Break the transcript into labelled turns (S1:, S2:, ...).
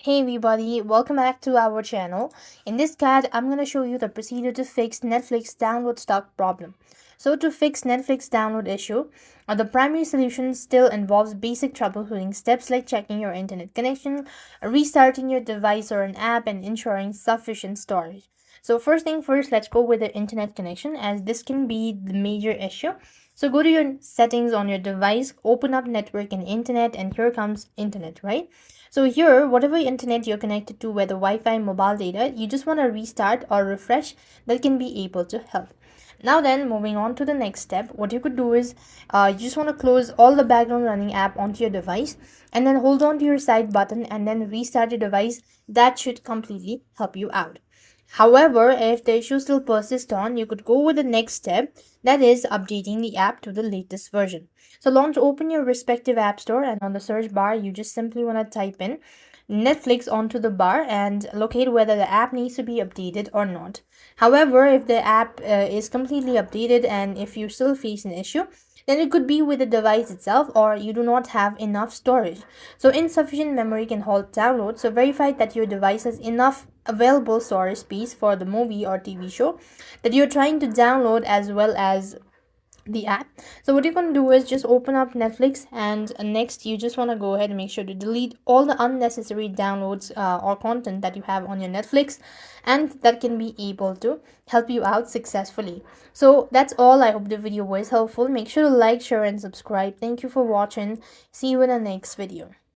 S1: Hey everybody, welcome back to our channel. In this guide, I'm going to show you the procedure to fix Netflix download stuck problem. So to fix Netflix download issue, the primary solution still involves basic troubleshooting steps like checking your internet connection, restarting your device or an app, and ensuring sufficient storage. So first thing first, let's go with the internet connection as this can be the major issue. So go to your settings on your device, open up network and internet, and here comes internet, right? So here, whatever internet you're connected to, whether Wi-Fi, mobile data, you just want to restart or refresh, that can be able to help. Now then, moving on to the next step, what you could do is you just want to close all the background running app onto your device and then hold on to your side button and then restart your device. That should completely help you out. However, if the issue still persists on, you could go with the next step, that is updating the app to the latest version. So open your respective app store and on the search bar, you just simply want to type in Netflix onto the bar and locate whether the app needs to be updated or not. However, if the app is completely updated and if you still face an issue, then it could be with the device itself or you do not have enough storage. So insufficient memory can halt download. So verify that your device has enough available storage space for the movie or TV show that you're trying to download as well as the app. So what you're going to do is just open up Netflix and next you just want to go ahead and make sure to delete all the unnecessary downloads or content that you have on your Netflix, and that can be able to help you out successfully. So that's all. I hope the video was helpful. Make sure to like, share and subscribe. Thank you for watching. See you in the next video.